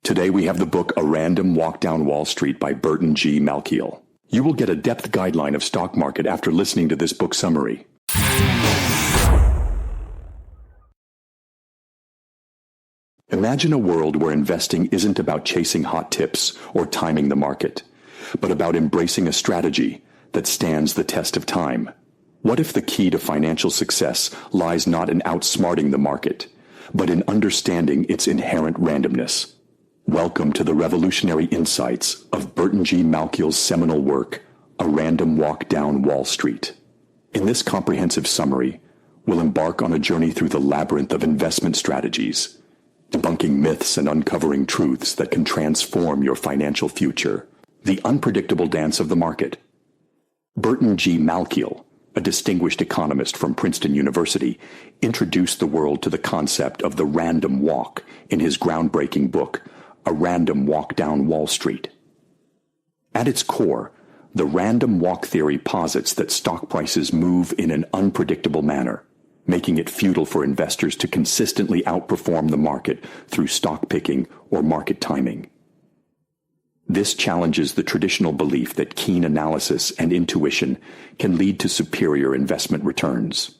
Today we have the book A Random Walk Down Wall Street by Burton G. Malkiel. You will get a depth guideline of stock market after listening to this book summary. Imagine a world where investing isn't about chasing hot tips or timing the market, but about embracing a strategy that stands the test of time. What if the key to financial success lies not in outsmarting the market, but in understanding its inherent randomness? Welcome to the revolutionary insights of Burton G. Malkiel's seminal work, A Random Walk Down Wall Street. In this comprehensive summary, we'll embark on a journey through the labyrinth of investment strategies, debunking myths and uncovering truths that can transform your financial future. The unpredictable dance of the market. Burton G. Malkiel, a distinguished economist from Princeton University, introduced the world to the concept of the random walk in his groundbreaking book, A Random Walk Down Wall Street. At its core, the random walk theory posits that stock prices move in an unpredictable manner, making it futile for investors to consistently outperform the market through stock picking or market timing. This challenges the traditional belief that keen analysis and intuition can lead to superior investment returns.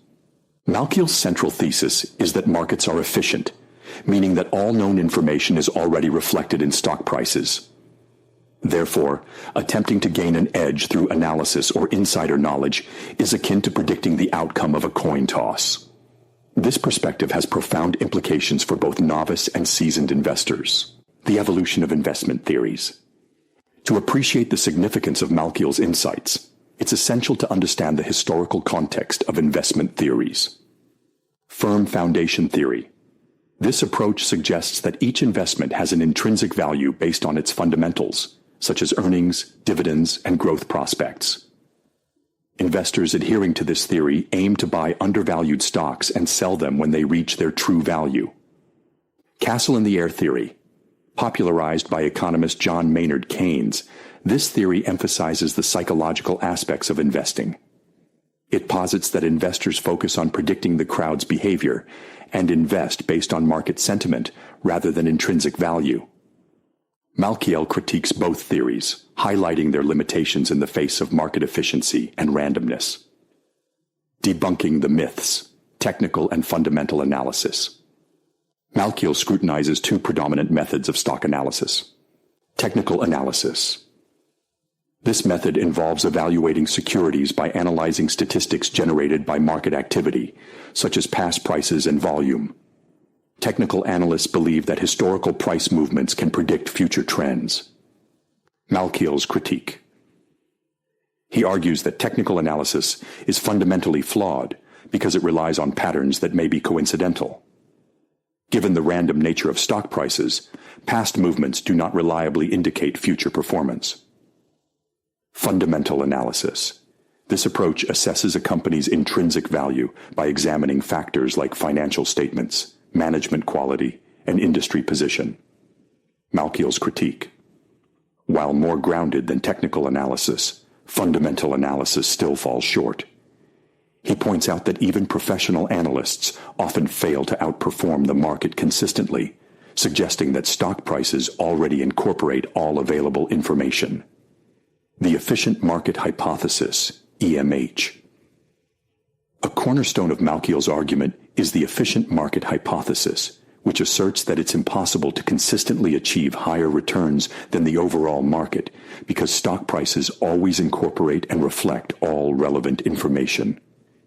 Malkiel's central thesis is that markets are efficient, meaning that all known information is already reflected in stock prices. Therefore, attempting to gain an edge through analysis or insider knowledge is akin to predicting the outcome of a coin toss. This perspective has profound implications for both novice and seasoned investors. The evolution of investment theories. To appreciate the significance of Malkiel's insights, it's essential to understand the historical context of investment theories. Firm foundation theory. This approach suggests that each investment has an intrinsic value based on its fundamentals, such as earnings, dividends, and growth prospects. Investors adhering to this theory aim to buy undervalued stocks and sell them when they reach their true value. Castle in the air theory. Popularized by economist John Maynard Keynes, this theory emphasizes the psychological aspects of investing. It posits that investors focus on predicting the crowd's behavior and invest based on market sentiment rather than intrinsic value. Malkiel critiques both theories, highlighting their limitations in the face of market efficiency and randomness. Debunking the myths, technical and fundamental analysis. Malkiel scrutinizes two predominant methods of stock analysis. Technical analysis. This method involves evaluating securities by analyzing statistics generated by market activity, such as past prices and volume. Technical analysts believe that historical price movements can predict future trends. Malkiel's critique. He argues that technical analysis is fundamentally flawed because it relies on patterns that may be coincidental. Given the random nature of stock prices, past movements do not reliably indicate future performance. Fundamental analysis. This approach assesses a company's intrinsic value by examining factors like financial statements, management quality, and industry position. Malkiel's critique. While more grounded than technical analysis, fundamental analysis still falls short. He points out that even professional analysts often fail to outperform the market consistently, suggesting that stock prices already incorporate all available information. The efficient market hypothesis, EMH. A cornerstone of Malkiel's argument is the efficient market hypothesis, which asserts that it's impossible to consistently achieve higher returns than the overall market because stock prices always incorporate and reflect all relevant information.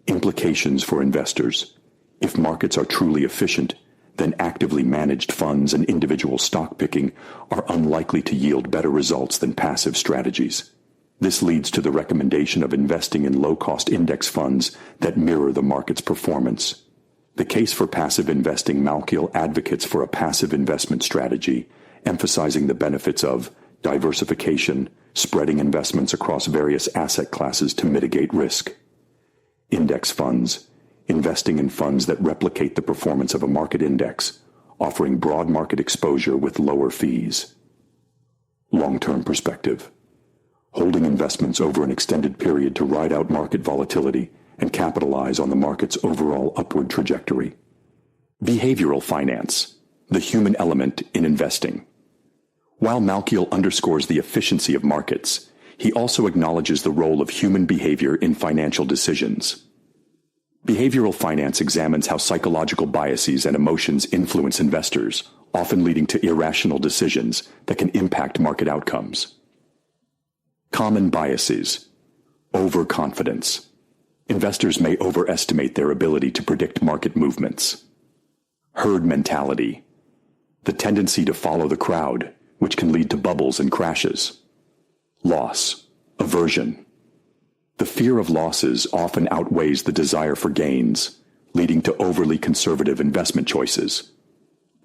Implications for investors. If markets are truly efficient, then actively managed funds and individual stock picking are unlikely to yield better results than passive strategies. This leads to the recommendation of investing in low-cost index funds that mirror the market's performance. The case for passive investing. Malkiel advocates for a passive investment strategy, emphasizing the benefits of diversification, spreading investments across various asset classes to mitigate risk. Index funds, investing in funds that replicate the performance of a market index, offering broad market exposure with lower fees. Long-term perspective. Holding investments over an extended period to ride out market volatility and capitalize on the market's overall upward trajectory. Behavioral finance, the human element in investing. While Malkiel underscores the efficiency of markets, he also acknowledges the role of human behavior in financial decisions. Behavioral finance examines how psychological biases and emotions influence investors, often leading to irrational decisions that can impact market outcomes. Common biases. Overconfidence. Investors may overestimate their ability to predict market movements. Herd mentality. The tendency to follow the crowd, which can lead to bubbles and crashes. Loss. Aversion. The fear of losses often outweighs the desire for gains, leading to overly conservative investment choices.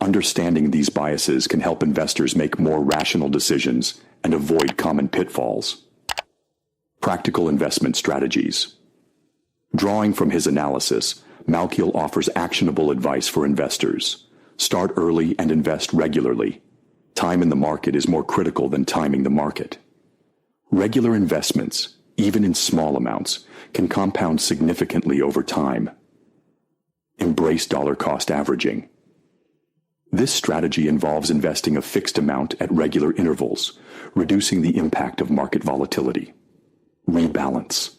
Understanding these biases can help investors make more rational decisions and avoid common pitfalls. Practical investment strategies. Drawing from his analysis, Malkiel offers actionable advice for investors. Start early and invest regularly. Time in the market is more critical than timing the market. Regular investments, even in small amounts, can compound significantly over time. Embrace dollar cost averaging. This strategy involves investing a fixed amount at regular intervals, reducing the impact of market volatility. Rebalance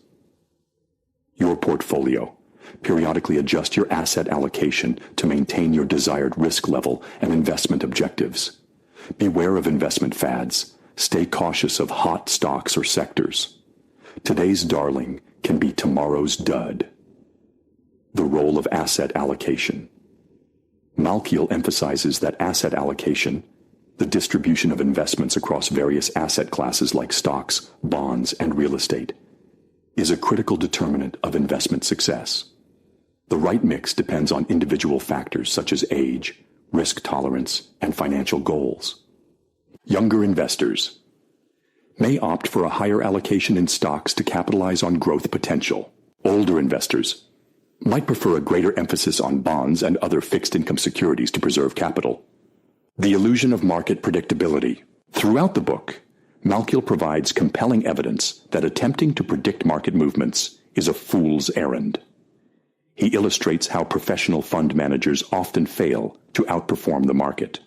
your portfolio. Periodically adjust your asset allocation to maintain your desired risk level and investment objectives. Beware of investment fads. Stay cautious of hot stocks or sectors. Today's darling can be tomorrow's dud. The role of asset allocation. Malkiel emphasizes that asset allocation, the distribution of investments across various asset classes like stocks, bonds, and real estate, is a critical determinant of investment success. The right mix depends on individual factors such as age, risk tolerance, and financial goals. Younger investors may opt for a higher allocation in stocks to capitalize on growth potential. Older investors might prefer a greater emphasis on bonds and other fixed income securities to preserve capital. The illusion of market predictability. Throughout the book, Malkiel provides compelling evidence that attempting to predict market movements is a fool's errand. He illustrates how professional fund managers often fail to outperform the market,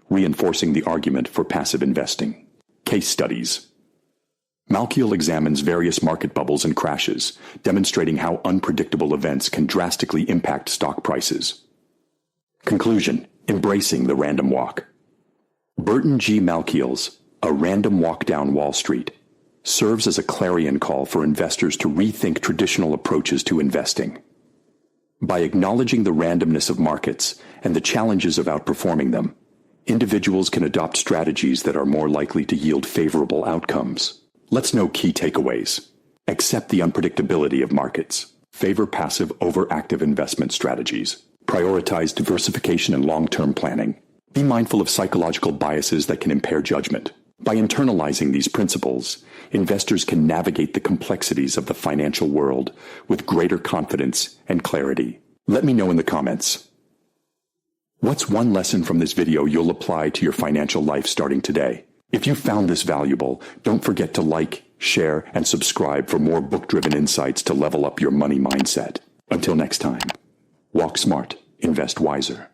reinforcing the argument for passive investing. Case studies. Malkiel examines various market bubbles and crashes, demonstrating how unpredictable events can drastically impact stock prices. Conclusion: embracing the random walk. Burton G. Malkiel's A Random Walk Down Wall Street serves as a clarion call for investors to rethink traditional approaches to investing. By acknowledging the randomness of markets and the challenges of outperforming them, individuals can adopt strategies that are more likely to yield favorable outcomes. Let's know key takeaways. Accept the unpredictability of markets. Favor passive over active investment strategies. Prioritize diversification and long-term planning. Be mindful of psychological biases that can impair judgment. By internalizing these principles, investors can navigate the complexities of the financial world with greater confidence and clarity. Let me know in the comments. What's one lesson from this video you'll apply to your financial life starting today? If you found this valuable, don't forget to like, share, and subscribe for more book-driven insights to level up your money mindset. Until next time, walk smart, invest wiser.